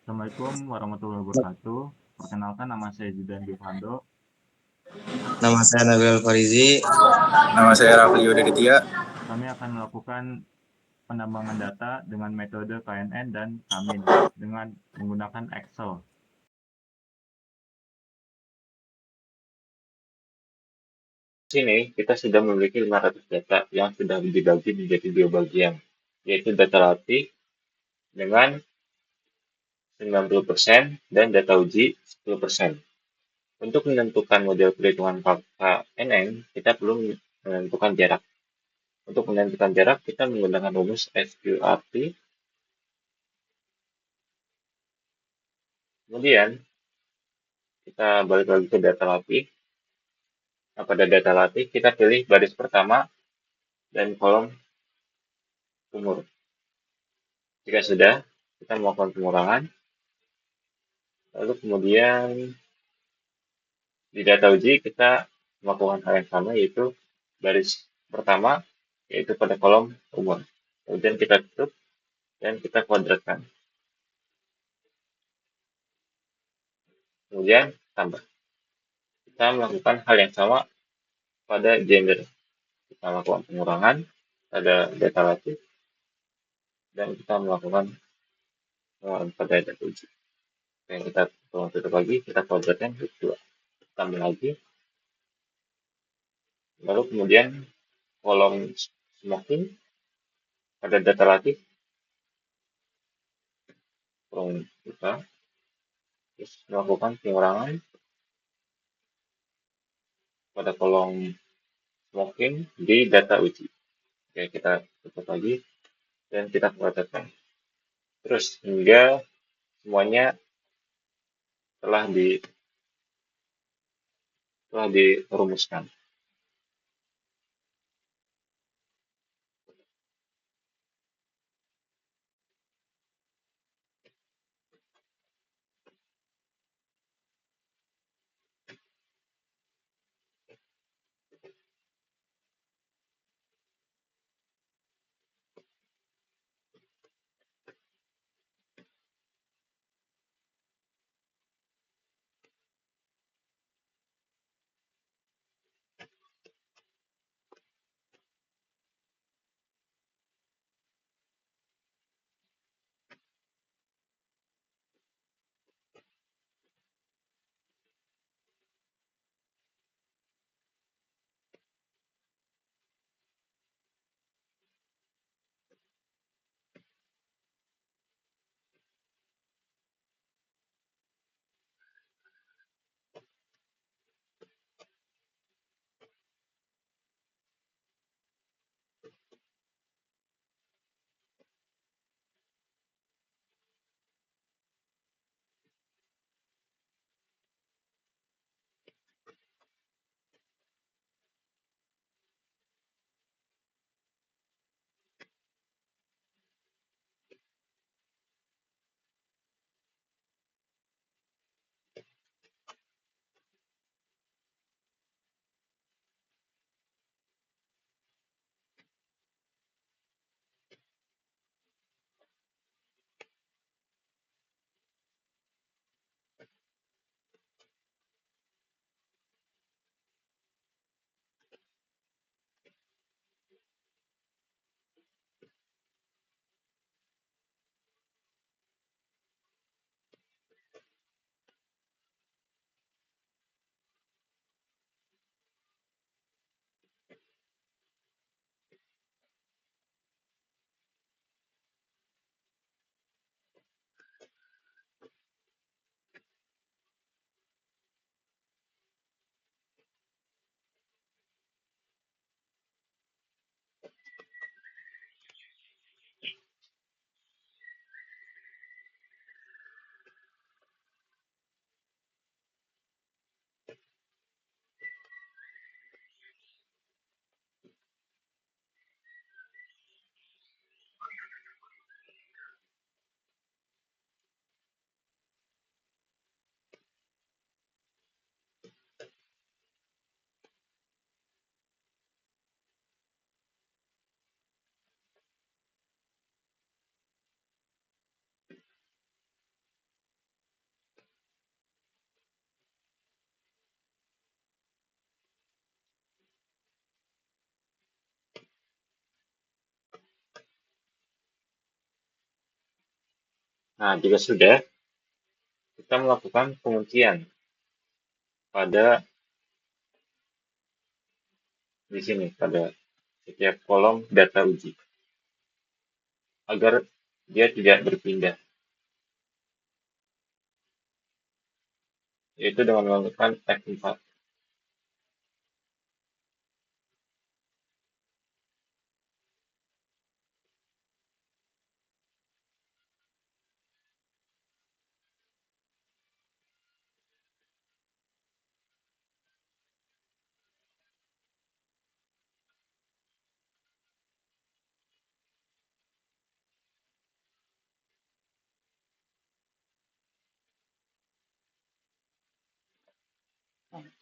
Assalamualaikum warahmatullahi wabarakatuh. Perkenalkan nama saya Judan Devando. Nama saya Nabil Farizi. Nama saya Rafli Yudhitya. Kami akan melakukan penambangan data dengan metode KNN dan KAMIN dengan menggunakan Excel. Di sini kita sudah memiliki 500 data yang sudah dibagi menjadi dua bagian, yaitu data latih dengan 90% dan data uji 10%. Untuk menentukan model perhitungan KNN, kita perlu menentukan jarak. Untuk menentukan jarak, kita menggunakan rumus SQRT. Kemudian, kita balik lagi ke data latih. Nah, pada data latih, kita pilih baris pertama dan kolom umur. Jika sudah, kita melakukan pengurangan. Lalu kemudian di data uji kita melakukan hal yang sama, yaitu baris pertama, yaitu pada kolom umur. Kemudian kita tutup dan kita kuadratkan. Kemudian tambah. Kita melakukan hal yang sama pada gender. Kita melakukan pengurangan pada data latih dan kita melakukan pengurangan pada data uji. Yang kita tutup lagi, kita kuadratkan kedua. Tambah lagi. Lalu kemudian kolom smoking pada data latih, kolom kita terus melakukan pengurangan pada kolom smoking di data uji. Oke, kita tutup lagi dan kita kuadratkan. Terus hingga semuanya telah dirumuskan. Nah, jika sudah, kita melakukan penguncian pada di sini, pada setiap kolom data uji, agar dia tidak berpindah, yaitu dengan melakukan F4.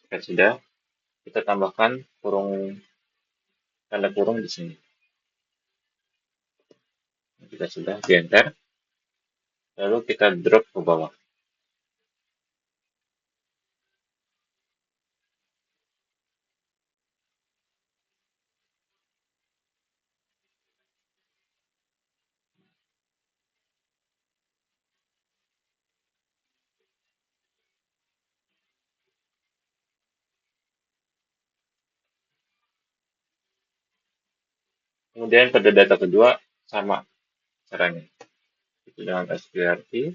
Jika sudah, kita tambahkan tanda kurung di sini. Jika sudah, di enter, lalu kita drop ke bawah. Kemudian pada data kedua, sama caranya. Itu dengan SQRT,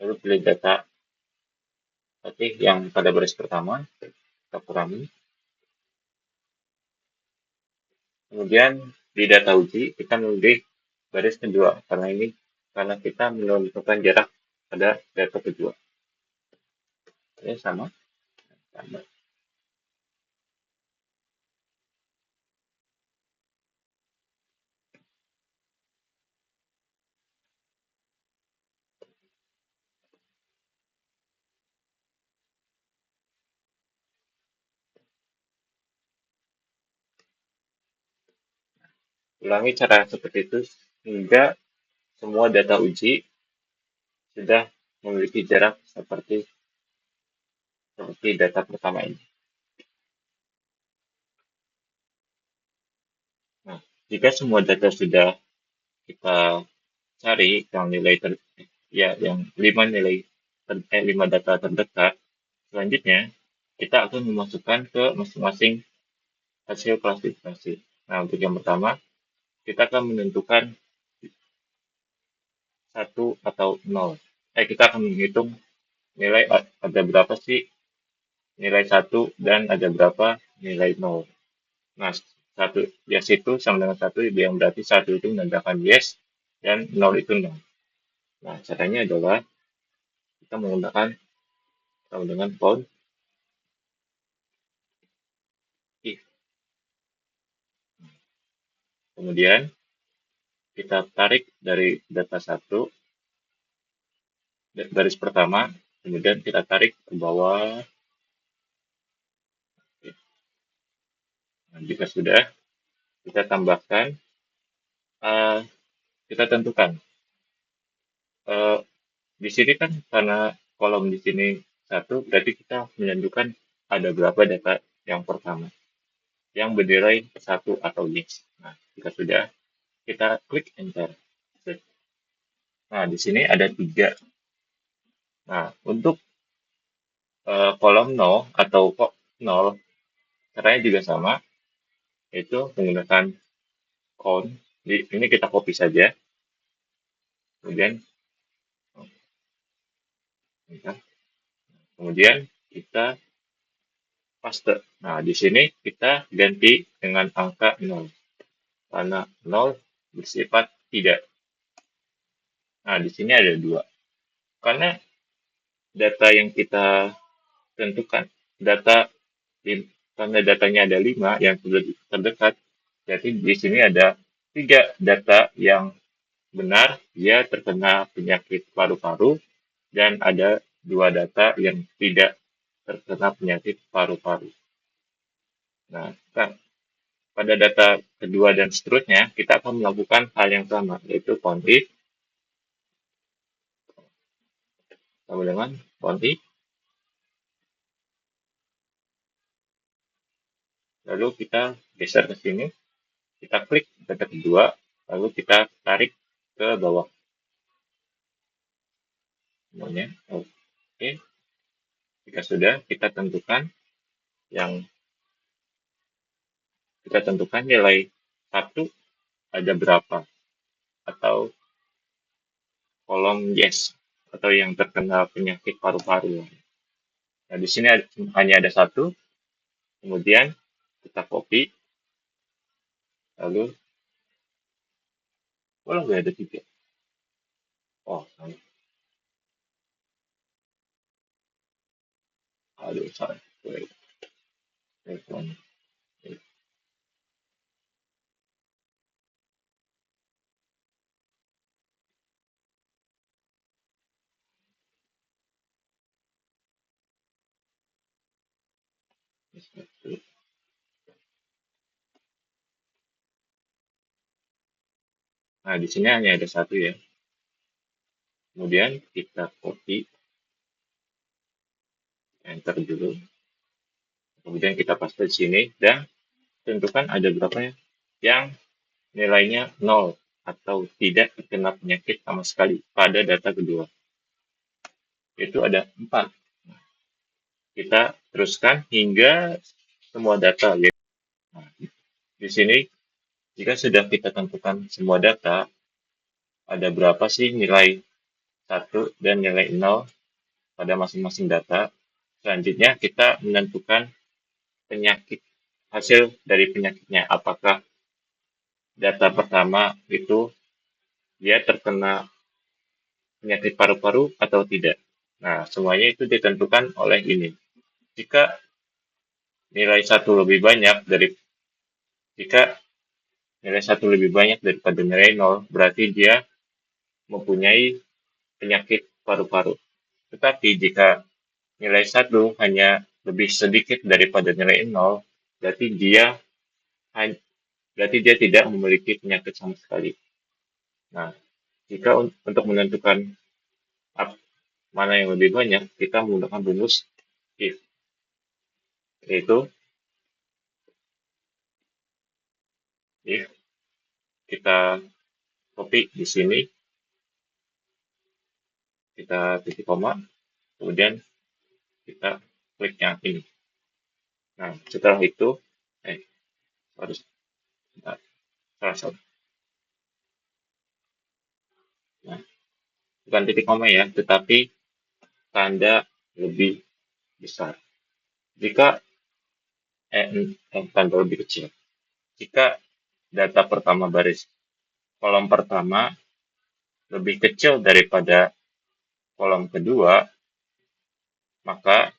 lalu pilih data yang pada baris pertama, kita kurangi. Kemudian di data uji, kita memilih baris kedua, karena kita menentukan jarak pada data kedua. Ini sama, tambah. Ulangi cara seperti itu hingga semua data uji sudah memiliki jarak seperti data pertama ini. Nah, jika semua data sudah kita cari yang yang 5 data terdekat, selanjutnya kita akan memasukkan ke masing-masing hasil klasifikasi. Nah, untuk yang pertama, kita akan menentukan 1 atau 0. Kita akan menghitung nilai ada berapa sih nilai 1 dan ada berapa nilai 0. Nah, yes itu sama dengan 1, yang berarti 1 itu menandakan yes dan 0 itu no. Nah, caranya adalah kita menggunakan sama dengan count if. Kemudian kita tarik dari data 1, baris pertama, kemudian kita tarik ke bawah. Nah, jika sudah, kita tambahkan, kita tentukan. Di sini kan karena kolom di sini 1, berarti kita menunjukkan ada berapa data yang pertama yang bernilai 1 atau yes. Nah, jika sudah, kita klik enter. Nah, di sini ada 3. Nah, untuk kolom 0 atau kok 0, caranya juga sama, yaitu menggunakan count. Ini kita copy saja. Kemudian kita paste. Nah, di sini kita ganti dengan angka 0. Karena 0 bersifat tidak. Nah, di sini ada 2. Karena data yang kita tentukan, karena datanya ada 5 yang terdekat, jadi di sini ada 3 data yang benar, dia terkena penyakit paru-paru, dan ada 2 data yang tidak terkena penyakit paru-paru. Nah, pada data kedua dan seterusnya, kita akan melakukan hal yang sama, yaitu count if, sama dengan count if, lalu kita geser ke sini, kita klik data kedua, lalu kita tarik ke bawah semuanya. Oke, jika sudah, kita tentukan nilai 1 ada berapa, atau kolom yes, atau yang terkena penyakit paru-paru. Nah, di sini hanya ada 1, kemudian kita copy, lalu nggak ada 3. Oh, salah. Aduh, salah. Wait. Telepon. Nah, di sini hanya ada 1 ya. Kemudian kita copy, enter dulu. Kemudian kita paste di sini dan tentukan ada berapa ya yang nilainya 0 atau tidak terkena penyakit sama sekali pada data kedua. Itu ada 4. Kita teruskan hingga semua data ya. Nah, di sini jika sudah kita tentukan semua data, ada berapa sih nilai 1 dan nilai 0 pada masing-masing data. Selanjutnya kita menentukan penyakit, hasil dari penyakitnya. Apakah data pertama itu dia terkena penyakit paru-paru atau tidak. Nah, semuanya itu ditentukan oleh ini. Jika nilai 1 lebih banyak daripada nilai 0, berarti dia mempunyai penyakit paru-paru. Tetapi jika nilai 1 hanya lebih sedikit daripada nilai 0, berarti dia tidak memiliki penyakit sama sekali. Nah, jika untuk menentukan mana yang lebih banyak, kita menggunakan rumus if, yaitu if kita copy di sini, kita titik koma, kemudian kita klik yang ini. Nah, setelah itu, salah. Nah, bukan titik koma ya, tetapi tanda lebih besar. Jika tanda lebih kecil. Jika data pertama kolom pertama lebih kecil daripada kolom kedua, maka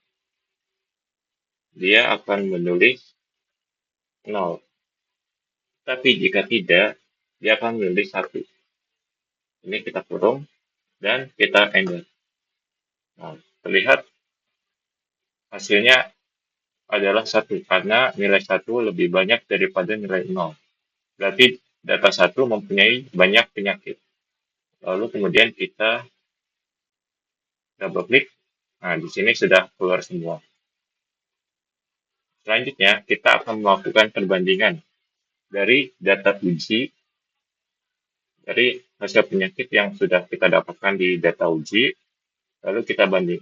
dia akan menulis 0. Tapi jika tidak, dia akan menulis 1. Ini kita kurung dan kita enter. Nah, terlihat hasilnya adalah 1 karena nilai 1 lebih banyak daripada nilai 0. Berarti data 1 mempunyai banyak penyakit. Lalu kemudian kita double klik. Nah, di sini sudah keluar semua. Selanjutnya, kita akan melakukan perbandingan dari data uji, dari hasil penyakit yang sudah kita dapatkan di data uji, lalu kita banding.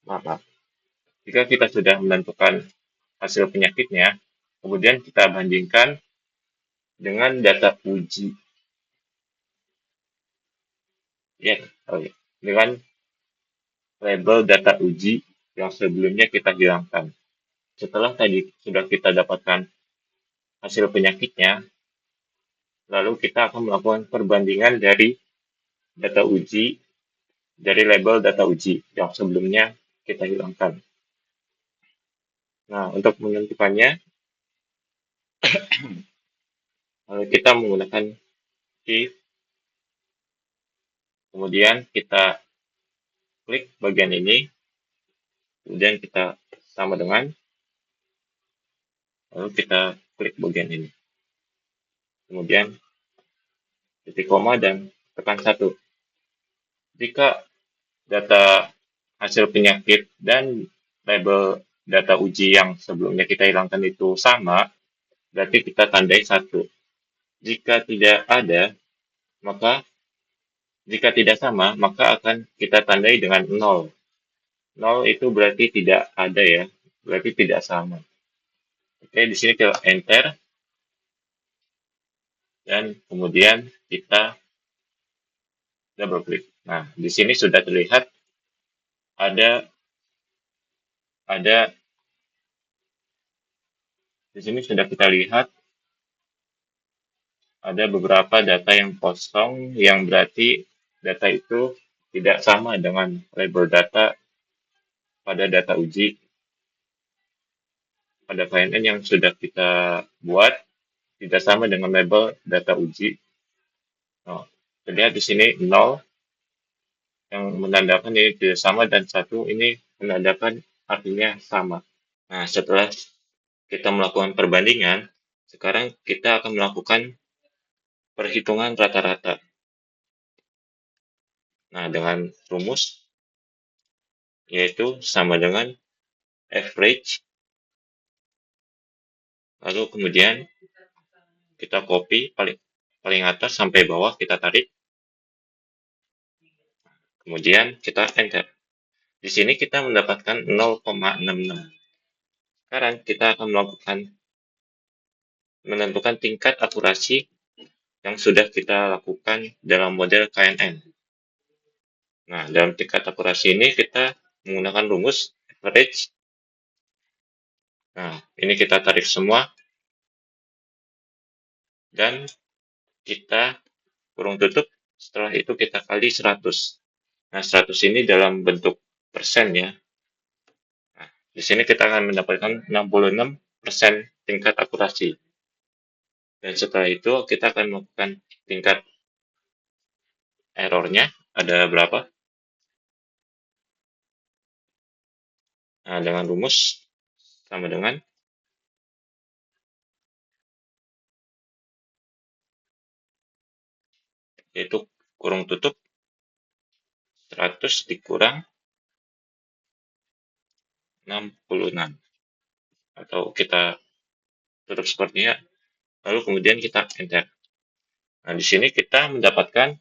Maaf. Jika kita sudah menentukan hasil penyakitnya, kemudian kita bandingkan dengan data uji. Dengan label data uji yang sebelumnya kita hilangkan. Setelah tadi sudah kita dapatkan hasil penyakitnya, lalu kita akan melakukan perbandingan dari data uji, dari label data uji yang sebelumnya kita hilangkan. Nah, untuk menentukannya, kita menggunakan if, kemudian kita klik bagian ini, kemudian kita sama dengan, lalu kita klik bagian ini. Kemudian titik koma dan tekan 1. Jika data hasil penyakit dan label data uji yang sebelumnya kita hilangkan itu sama, berarti kita tandai 1. Jika tidak ada, maka jika tidak sama, maka akan kita tandai dengan 0. 0 itu berarti tidak ada ya, berarti tidak sama. Oke, di sini kita enter, dan kemudian kita double klik. Nah, di sini sudah terlihat ada di sini sudah kita lihat ada beberapa data yang kosong, yang berarti data itu tidak sama dengan label data pada data uji pada KNN yang sudah kita buat, tidak sama dengan label data uji. Nah, terlihat di sini 0 yang menandakan ini tidak sama, dan 1 ini menandakan artinya sama. Nah, setelah kita melakukan perbandingan, sekarang kita akan melakukan perhitungan rata-rata. Nah, dengan rumus yaitu sama dengan average, lalu kemudian kita copy paling atas sampai bawah, kita tarik, kemudian kita enter. Di sini kita mendapatkan 0,66. Sekarang kita akan menentukan tingkat akurasi yang sudah kita lakukan dalam model KNN. Nah, dalam tingkat akurasi ini kita menggunakan rumus average. Nah, ini kita tarik semua, dan kita kurung tutup, setelah itu kita kali 100. Nah, 100 ini dalam bentuk persen ya. Nah, di sini kita akan mendapatkan 66% tingkat akurasi. Dan setelah itu kita akan melakukan tingkat errornya, ada berapa. Nah, dengan rumus sama dengan yaitu kurung tutup 100 dikurang 66, atau kita tutup sepertinya, lalu kemudian kita enter. Nah, di sini kita mendapatkan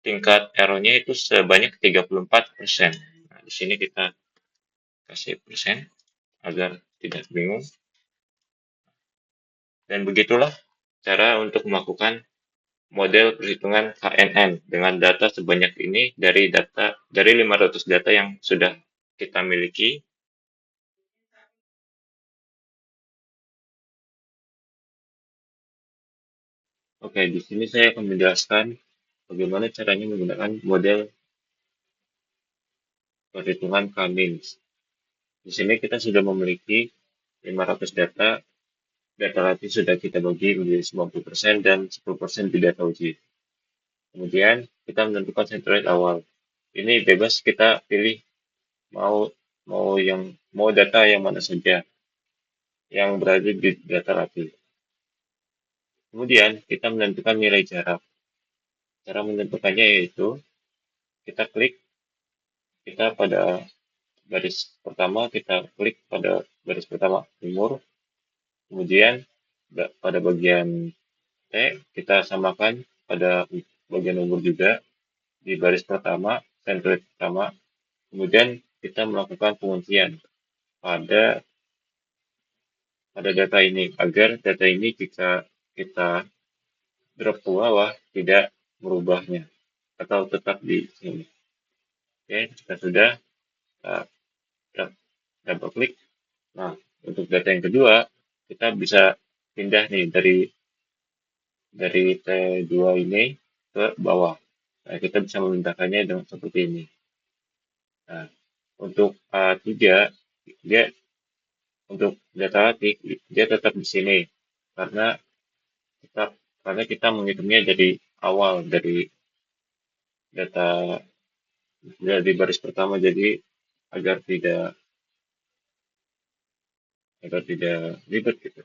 tingkat errornya itu sebanyak 34%. Nah, di sini kita kasih persen agar tidak bingung. Dan begitulah cara untuk melakukan model perhitungan KNN dengan data sebanyak ini dari 500 data yang sudah kita miliki. Oke, di sini saya akan menjelaskan bagaimana caranya menggunakan model perhitungan K-means. Di sini kita sudah memiliki 500 data. Data latih sudah kita bagi menjadi 90% dan 10% di data uji. Kemudian kita menentukan center rate awal. Ini bebas, kita pilih mau data yang mana saja yang berada di data latih. Kemudian kita menentukan nilai jarak. Cara menentukannya yaitu kita pada baris pertama, kita klik pada baris pertama umur. Kemudian pada bagian T kita samakan pada bagian umur juga di baris pertama, center rate pertama. Kemudian kita melakukan penguncian pada data ini, agar data ini jika kita drop ke bawah tidak merubahnya atau tetap di sini. Oke, kita sudah double klik. Nah, untuk data yang kedua kita bisa pindah nih dari T2 ini ke bawah. Nah, kita bisa memindahkannya dengan seperti ini. Nah, untuk A3 dia untuk data latih dia tetap di sini karena kita menghitungnya dari awal, dari data dari baris pertama, jadi agar tidak ribet gitu.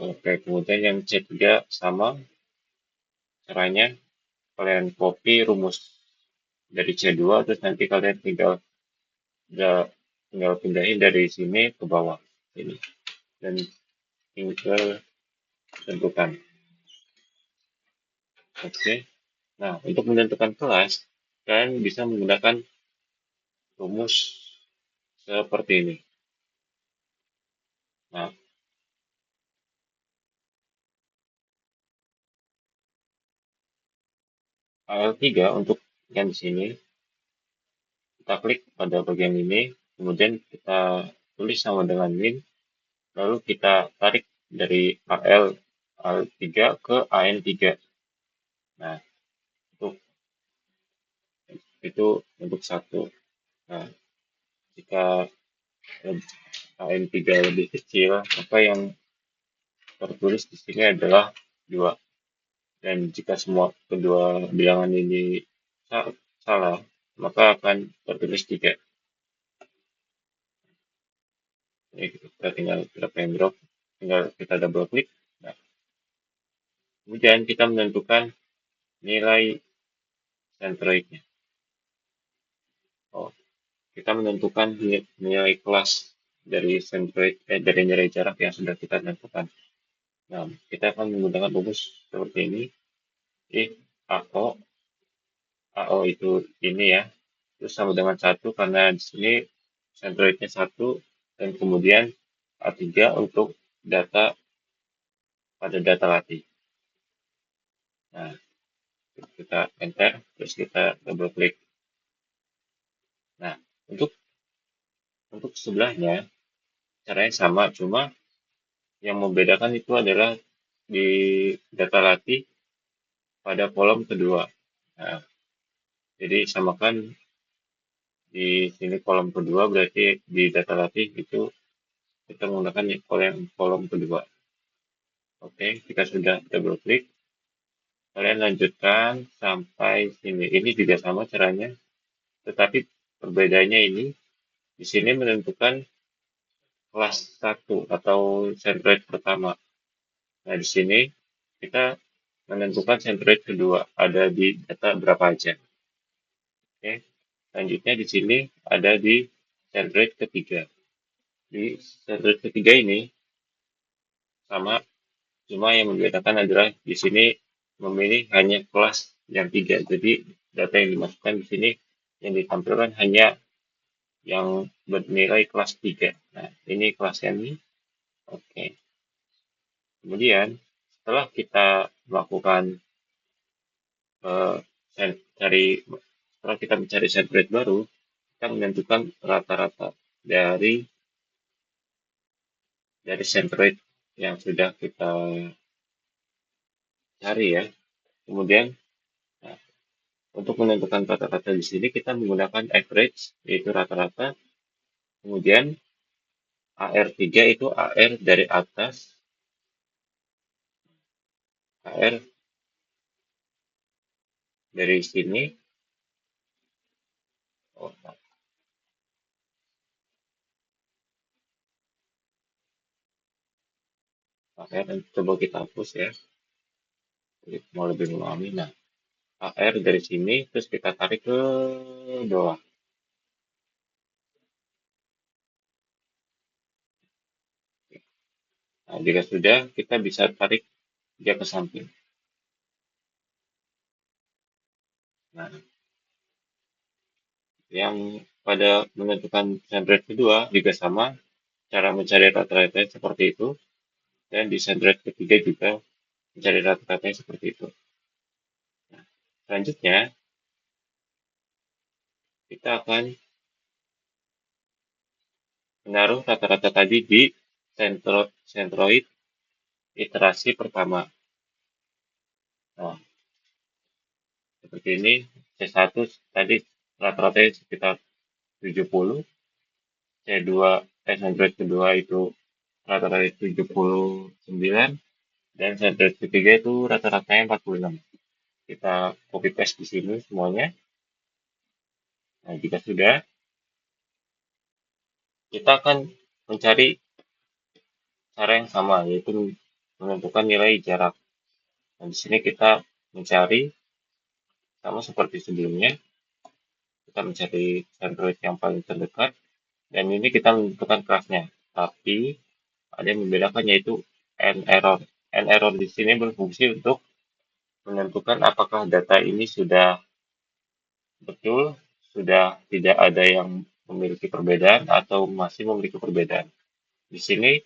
Oke, kemudian yang C3 sama caranya, kalian copy rumus dari C2, terus nanti kalian tinggal pindahin dari sini ke bawah ini, dan tinggal tentukan. Oke. Nah, untuk menentukan kelas, kalian bisa menggunakan rumus seperti ini. Nah, AL3 untuk yang di sini, kita klik pada bagian ini, kemudian kita tulis sama dengan min, lalu kita tarik dari AL3 ke AN3. Nah, itu untuk satu. Nah, jika AN3 lebih kecil, maka yang tertulis di sini adalah 2. Dan jika semua kedua bilangan ini salah, maka akan tertulis 3. Ini kita tinggal drag and drop, tinggal kita double klik. Nah, kemudian kita menentukan nilai centroidnya. Kita menentukan nilai kelas dari centroid, dari nilai jarak yang sudah kita tentukan. Nah, kita akan menggunakan rumus seperti ini. If AO itu ini ya, terus sama dengan 1 karena di sini centroidnya 1, dan kemudian A3 untuk data pada data latih. Nah, kita enter, terus kita double klik. Nah, untuk sebelahnya caranya sama, cuma yang membedakan itu adalah di data latih pada kolom kedua. Nah, jadi samakan di sini kolom kedua, berarti di data latih itu kita menggunakan kolom kedua. Oke, kita sudah double klik. Kalian lanjutkan sampai sini. Ini juga sama caranya, tetapi perbedaannya ini di sini menentukan kelas 1 atau centroid pertama. Nah, di sini kita menentukan centroid kedua, ada di data berapa aja. Oke, selanjutnya di sini ada di centroid ketiga. Di centroid ketiga ini sama, cuma yang membedakan adalah di sini memilih hanya kelas yang 3. Jadi data yang dimasukkan di sini yang ditampilkan hanya yang bernilai kelas 3. Nah, ini kelasnya ini. Oke. Kemudian setelah kita melakukan setelah kita mencari centroid baru, kita menentukan rata-rata dari centroid yang sudah kita cari ya. Kemudian untuk menentukan rata-rata di sini kita menggunakan average, yaitu rata-rata. Kemudian AR3 itu AR dari atas, AR dari sini. AR coba kita hapus ya. Mau lebih memahami. Nah, AR dari sini, terus kita tarik ke bawah. Nah, jika sudah, kita bisa tarik dia ke samping. Nah, yang pada menentukan centroid kedua juga sama, cara mencari rata-rata seperti itu, dan di centroid ketiga juga mencari rata-rata seperti itu. Nah, selanjutnya, kita akan menaruh rata-rata tadi di centroid iterasi pertama. Nah, seperti ini, C1 tadi rata-ratanya sekitar 70, centroid kedua itu rata-rata 79, dan centroid ketiga itu rata-ratanya 46. Kita copy paste di sini semuanya. Nah, jika sudah, kita akan mencari cara yang sama, yaitu menentukan nilai jarak. Nah, di sini kita mencari sama seperti sebelumnya. Kita mencari centroid yang paling terdekat, dan ini kita menentukan kelasnya. Tapi ada yang membedakan, yaitu end error. and error di sini berfungsi untuk menentukan apakah data ini sudah betul, sudah tidak ada yang memiliki perbedaan atau masih memiliki perbedaan. Di sini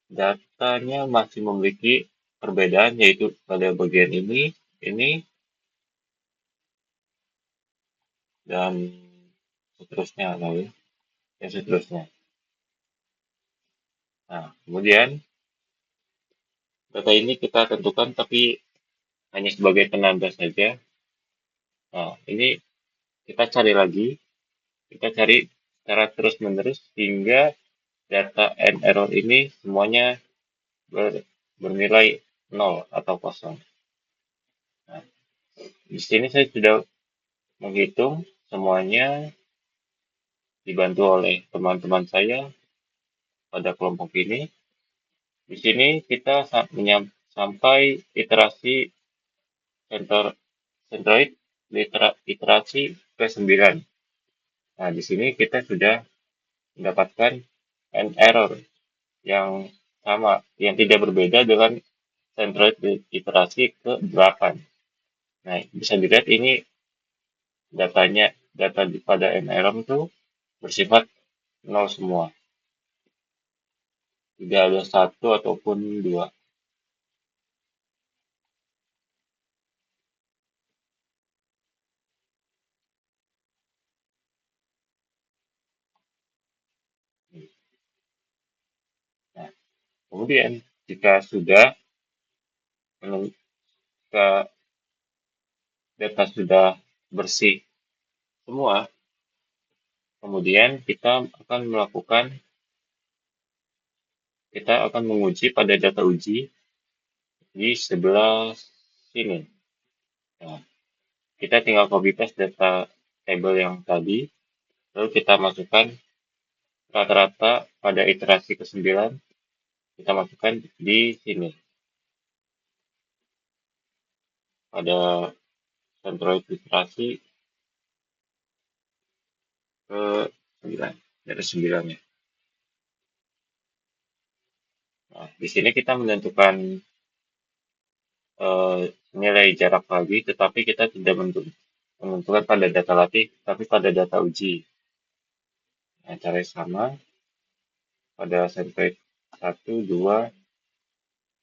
datanya masih memiliki perbedaan, yaitu pada bagian ini, dan seterusnya lalu, dan seterusnya. Nah, kemudian data ini kita tentukan tapi hanya sebagai penanda saja. Nah, ini kita cari lagi, kita cari secara terus-menerus hingga data and error ini semuanya bernilai 0 atau kosong. Nah, di sini saya sudah menghitung semuanya dibantu oleh teman-teman saya pada kelompok ini. Di sini kita sampai iterasi centroid iterasi ke-9. Nah, di sini kita sudah mendapatkan an error yang sama, yang tidak berbeda dengan centroid iterasi ke-8. Nah, bisa dilihat ini data pada an error itu bersifat 0 semua. Tidak ada 1 ataupun 2. Nah, kemudian jika data sudah bersih semua, kemudian kita akan menguji pada data uji di sebelah sini. Nah, kita tinggal copy paste data table yang tadi, lalu kita masukkan rata-rata pada iterasi ke-9, kita masukkan di sini. Pada centroid iterasi ke-9, dari 9-nya. Nah, di sini kita menentukan nilai jarak lagi, tetapi kita tidak menentukan pada data latih, tapi pada data uji. Nah, cara sama pada centroid 1, 2,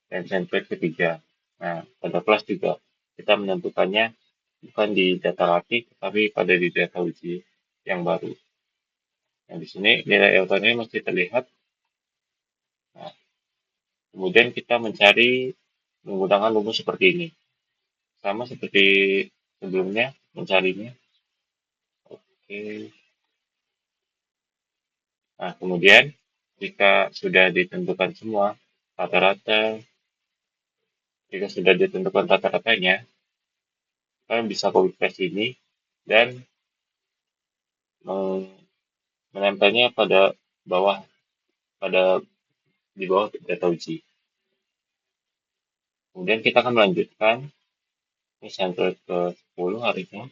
dan centroid ke-3. Nah, pada kelas juga kita menentukannya bukan di data latih, tapi pada di data uji yang baru. Nah, di sini nilai Eltonnya masih terlihat. Nah, kemudian kita mencari menggunakan rumus seperti ini. Sama seperti sebelumnya mencarinya. Oke. Nah, kemudian jika sudah ditentukan semua rata-rata, jika sudah ditentukan rata-ratanya, kalian bisa copy paste ini dan menempelnya di bawah data uji. Kemudian kita akan melanjutkan ini centroid ke-10 harusnya.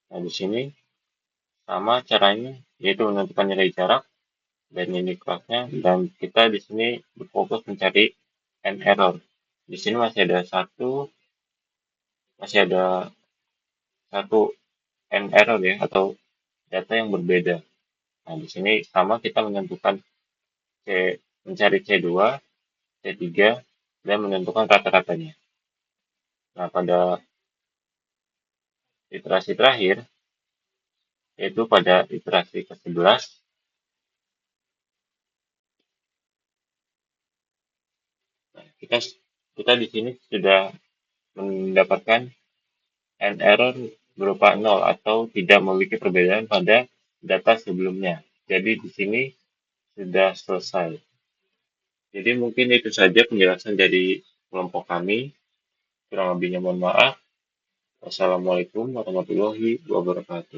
Nah, di sini sama caranya, yaitu menentukan nilai jarak dan ini kelasnya, dan kita di sini berfokus mencari an error. Di sini masih ada satu an error ya, atau data yang berbeda. Nah, di sini sama kita menentukan mencari C2, C3, dan menentukan rata-ratanya. Nah, pada iterasi terakhir, yaitu pada iterasi ke-11, kita di sini sudah mendapatkan an error berupa 0 atau tidak memiliki perbedaan pada data sebelumnya. Jadi di sini sudah selesai. Jadi mungkin itu saja penjelasan dari kelompok kami. Kurang lebihnya mohon maaf. Wassalamualaikum warahmatullahi wabarakatuh.